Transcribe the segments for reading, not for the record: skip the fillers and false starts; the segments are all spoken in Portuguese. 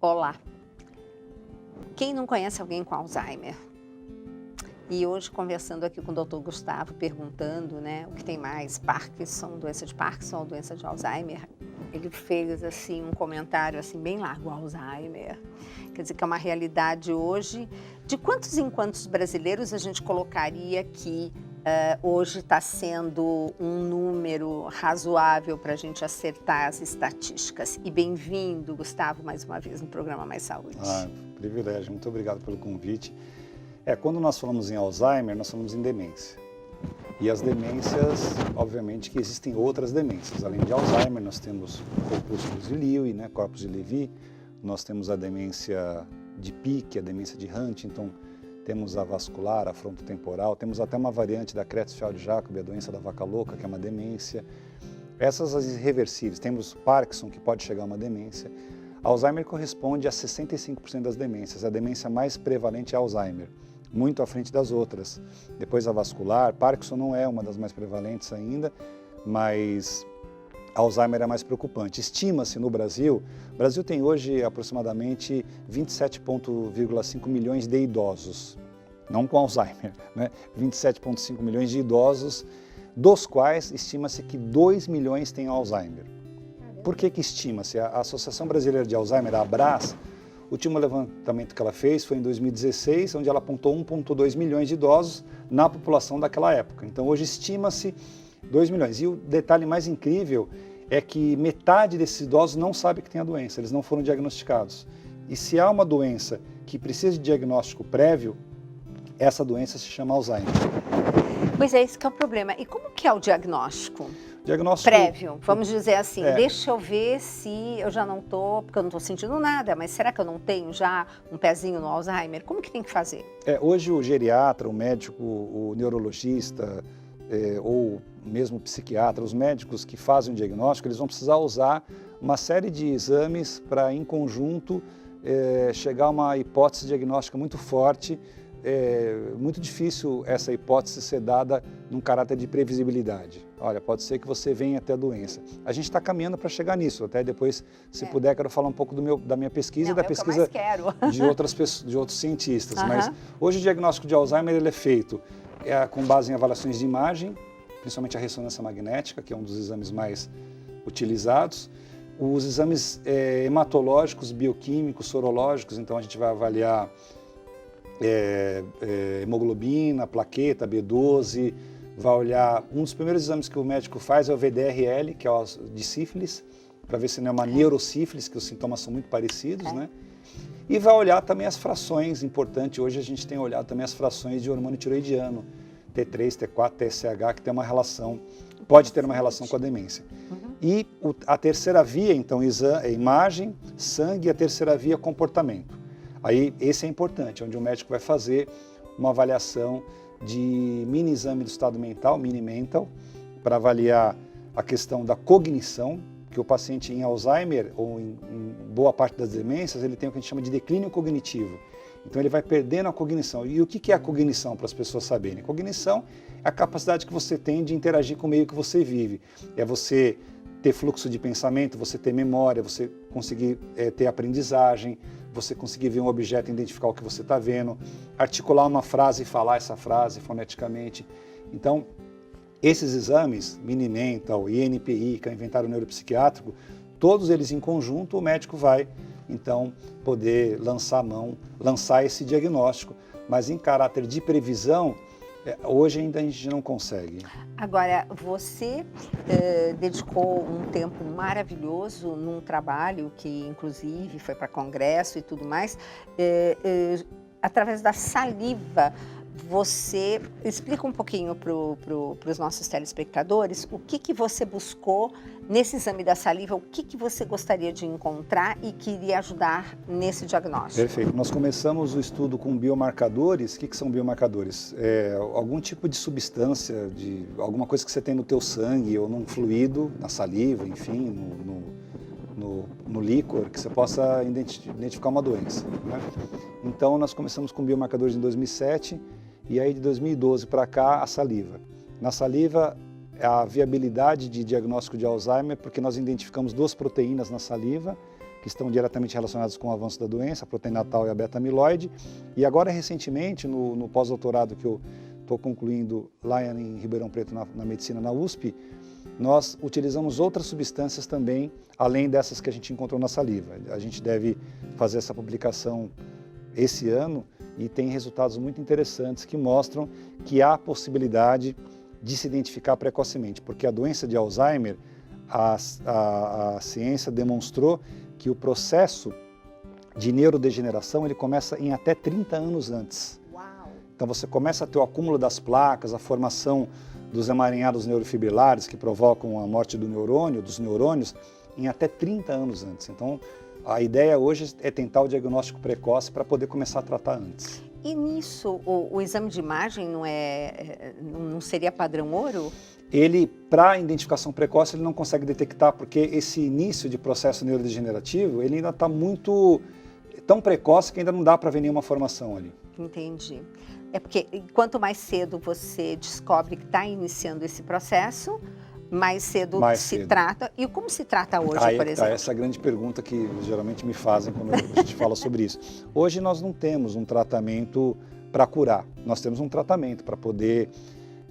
Olá! Quem não conhece alguém com Alzheimer? E hoje, conversando aqui com o Dr. Gustavo, perguntando, né, o que tem mais, Parkinson, doença de Parkinson ou doença de Alzheimer, ele fez, assim, um comentário, assim, bem largo, Alzheimer. Quer dizer, que é uma realidade hoje. De quantos em quantos brasileiros a gente colocaria que hoje está sendo um número razoável para a gente acertar as estatísticas? E bem-vindo, Gustavo, mais uma vez no programa Mais Saúde. Privilégio, muito obrigado pelo convite. Quando nós falamos em Alzheimer, nós falamos em demência. E as demências, obviamente que existem outras demências. Além de Alzheimer, nós temos corpúsculos de Lewy, né, corpos de Levy, nós temos a demência de Pick, a demência de Huntington, temos a vascular, a frontotemporal, temos até uma variante da Creutzfeldt-Jakob, a doença da vaca louca, que é uma demência. Essas as irreversíveis, temos Parkinson, que pode chegar a uma demência. Alzheimer corresponde a 65% das demências, a demência mais prevalente é Alzheimer, muito à frente das outras. Depois a vascular, Parkinson não é uma das mais prevalentes ainda, mas Alzheimer é mais preocupante. Estima-se no Brasil, o Brasil tem hoje aproximadamente 27,5 milhões de idosos, não com Alzheimer, né? 27,5 milhões de idosos, dos quais estima-se que 2 milhões têm Alzheimer. Por que estima-se? A Associação Brasileira de Alzheimer, a ABRAS, o último levantamento que ela fez foi em 2016, onde ela apontou 1,2 milhões de idosos na população daquela época. Então hoje estima-se 2 milhões. E o detalhe mais incrível é que metade desses idosos não sabe que tem a doença, eles não foram diagnosticados. E se há uma doença que precisa de diagnóstico prévio, essa doença se chama Alzheimer. Pois é, esse que é o problema. E como que é o diagnóstico? Diagnóstico prévio, vamos dizer assim, deixa eu ver se eu já não estou, porque eu não estou sentindo nada, mas será que eu não tenho já um pezinho no Alzheimer? Como que tem que fazer? Hoje o geriatra, o médico, o neurologista ou mesmo o psiquiatra, os médicos que fazem o diagnóstico, eles vão precisar usar uma série de exames para, em conjunto, chegar a uma hipótese diagnóstica muito forte. É muito difícil essa hipótese ser dada num caráter de previsibilidade. Olha, pode ser que você venha até a doença. A gente está caminhando para chegar nisso. Até depois, se puder, quero falar um pouco da minha pesquisa e da pesquisa de outros cientistas. Mas hoje o diagnóstico de Alzheimer ele é feito com base em avaliações de imagem, principalmente a ressonância magnética, que é um dos exames mais utilizados. Os exames hematológicos, bioquímicos, sorológicos, então a gente vai avaliar hemoglobina, plaqueta, B12, vai olhar, um dos primeiros exames que o médico faz é o VDRL, que é o de sífilis, para ver se não é uma neurosífilis, que os sintomas são muito parecidos, né? E vai olhar também as frações, importante, hoje a gente tem olhado também as frações de hormônio tiroidiano, T3, T4, TSH, que tem uma relação, pode ter uma relação com a demência. E a terceira via, então, imagem, sangue, e a terceira via, comportamento. Aí, esse é importante, onde o médico vai fazer uma avaliação de mini exame do estado mental, mini mental, para avaliar a questão da cognição, que o paciente em Alzheimer, ou em boa parte das demências, ele tem o que a gente chama de declínio cognitivo. Então ele vai perdendo a cognição. E o que é a cognição, para as pessoas saberem? Cognição é a capacidade que você tem de interagir com o meio que você vive. É você ter fluxo de pensamento, você ter memória, você conseguir ter aprendizagem, você conseguir ver um objeto e identificar o que você está vendo, articular uma frase e falar essa frase foneticamente. Então, esses exames, Mini-Mental, INPI, que é o Inventário Neuropsiquiátrico, todos eles em conjunto, o médico vai, então, poder lançar esse diagnóstico. Mas em caráter de previsão, hoje ainda a gente não consegue. Agora, você dedicou um tempo maravilhoso num trabalho que, inclusive, foi para congresso e tudo mais, através da saliva. Você explica um pouquinho para os nossos telespectadores o que você buscou nesse exame da saliva, o que você gostaria de encontrar e queria ajudar nesse diagnóstico. Perfeito. Nós começamos o estudo com biomarcadores. O que são biomarcadores? Algum tipo de substância, alguma coisa que você tem no teu sangue ou num fluido, na saliva, enfim, no líquor, que você possa identificar uma doença, né? Então, nós começamos com biomarcadores em 2007 e aí de 2012 para cá a saliva. Na saliva, a viabilidade de diagnóstico de Alzheimer, porque nós identificamos 2 proteínas na saliva, que estão diretamente relacionadas com o avanço da doença, a proteína tal e a beta-amiloide. E agora, recentemente, no pós-doutorado que eu estou concluindo lá em Ribeirão Preto, na medicina, na USP, nós utilizamos outras substâncias também, além dessas que a gente encontrou na saliva. A gente deve fazer essa publicação esse ano e tem resultados muito interessantes que mostram que há possibilidade de se identificar precocemente, porque a doença de Alzheimer, a ciência demonstrou que o processo de neurodegeneração ele começa em até 30 anos antes. Uau. Então você começa a ter o acúmulo das placas, a formação dos emaranhados neurofibrilares que provocam a morte do neurônio, dos neurônios, em até 30 anos antes. Então a ideia hoje é tentar o diagnóstico precoce para poder começar a tratar antes. E nisso, o exame de imagem não seria padrão ouro? Ele, para identificação precoce, ele não consegue detectar, porque esse início de processo neurodegenerativo, ele ainda está tão precoce que ainda não dá para ver nenhuma formação ali. Entendi. É porque quanto mais cedo você descobre que está iniciando esse processo, mais cedo se trata. E como se trata hoje, por exemplo? Essa é a grande pergunta que geralmente me fazem quando a gente fala sobre isso. Hoje nós não temos um tratamento para curar, nós temos um tratamento para poder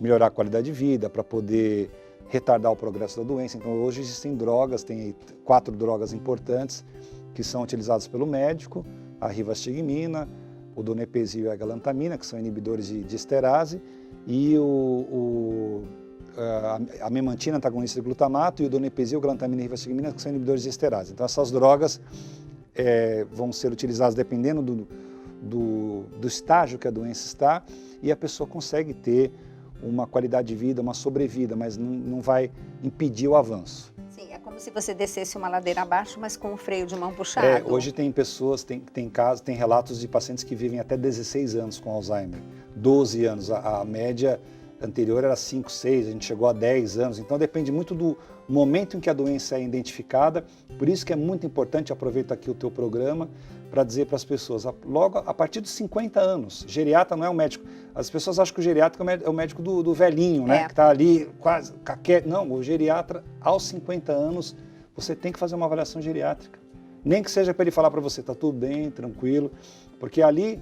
melhorar a qualidade de vida, para poder retardar o progresso da doença. Então hoje existem drogas, tem 4 drogas importantes que são utilizadas pelo médico, a rivastigmina, o donepezil e a galantamina, que são inibidores de esterase, e a memantina, antagonista de glutamato, e o donepezil, galantamina e rivastigmina, que são inibidores de esterase. Então essas drogas vão ser utilizadas dependendo do estágio que a doença está, e a pessoa consegue ter uma qualidade de vida, uma sobrevida, mas não vai impedir o avanço. Sim, é como se você descesse uma ladeira abaixo, mas com o freio de mão puxado. Hoje tem pessoas, tem casos, tem relatos de pacientes que vivem até 16 anos com Alzheimer, 12 anos, a média anterior era 5, 6, a gente chegou a 10 anos, então depende muito do momento em que a doença é identificada, por isso que é muito importante, aproveita aqui o teu programa, para dizer para as pessoas, logo a partir dos 50 anos, geriatra não é o médico, as pessoas acham que o geriatra é o médico do velhinho, né, que está ali quase, não, o geriatra aos 50 anos, você tem que fazer uma avaliação geriátrica, nem que seja para ele falar para você, está tudo bem, tranquilo, porque ali,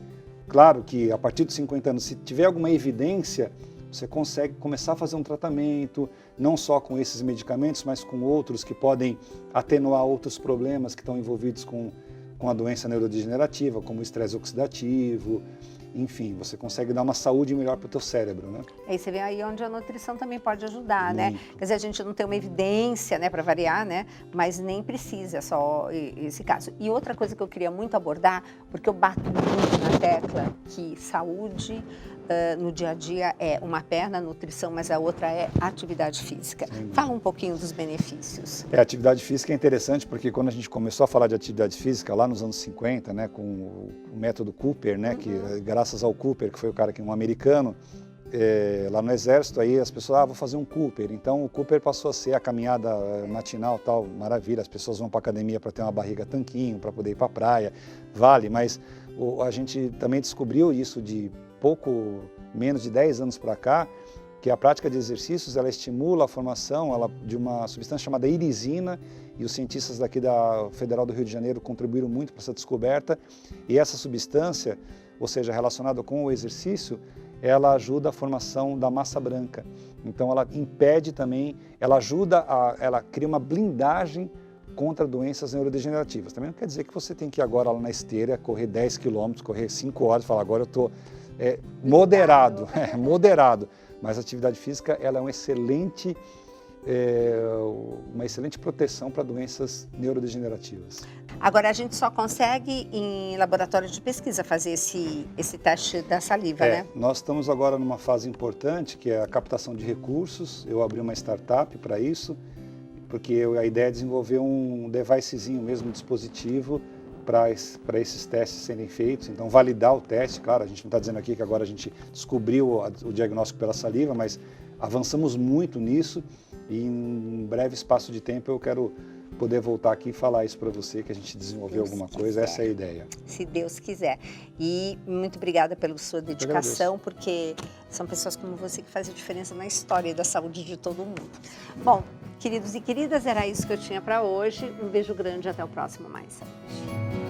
claro que a partir dos 50 anos, se tiver alguma evidência, você consegue começar a fazer um tratamento, não só com esses medicamentos, mas com outros que podem atenuar outros problemas que estão envolvidos com a doença neurodegenerativa, como o estresse oxidativo, enfim, você consegue dar uma saúde melhor para o teu cérebro, né? Aí você vê aí onde a nutrição também pode ajudar, né? Quer dizer, a gente não tem uma evidência, né, para variar, né? Mas nem precisa, é só esse caso. E outra coisa que eu queria muito abordar, porque eu bato muito na tecla que saúde no dia a dia é uma perna, nutrição, mas a outra é atividade física. Fala um pouquinho dos benefícios. A atividade física é interessante porque quando a gente começou a falar de atividade física lá nos anos 50, né, com o método Cooper, né, que graças ao Cooper, que foi o cara que um americano, lá no exército, aí as pessoas, vou fazer um Cooper. Então o Cooper passou a ser a caminhada matinal, tal, maravilha, as pessoas vão para a academia para ter uma barriga tanquinho, para poder ir para a praia, vale, mas a gente também descobriu isso de pouco menos de 10 anos para cá, que a prática de exercícios ela estimula a formação de uma substância chamada irisina, e os cientistas daqui da Federal do Rio de Janeiro contribuíram muito para essa descoberta, e essa substância, ou seja, relacionada com o exercício, ela ajuda a formação da massa branca. Então ela impede também, ela ajuda, ela cria uma blindagem contra doenças neurodegenerativas. Também não quer dizer que você tem que ir agora lá na esteira, correr 10 quilômetros, correr 5 horas e falar, agora eu estou moderado, moderado. Mas a atividade física ela é uma excelente proteção para doenças neurodegenerativas. Agora, a gente só consegue em laboratório de pesquisa fazer esse teste da saliva, né? Nós estamos agora numa fase importante, que é a captação de recursos. Eu abri uma startup para isso, porque a ideia é desenvolver um devicezinho mesmo, um dispositivo, para esses testes serem feitos, então validar o teste, claro, a gente não está dizendo aqui que agora a gente descobriu o diagnóstico pela saliva, mas avançamos muito nisso e em breve espaço de tempo eu quero poder voltar aqui e falar isso para você, que a gente desenvolveu alguma coisa, essa é a ideia. Se Deus quiser. E muito obrigada pela sua dedicação, porque são pessoas como você que fazem a diferença na história da saúde de todo mundo. Bom, queridos e queridas, era isso que eu tinha para hoje. Um beijo grande e até o próximo Mais Saúde.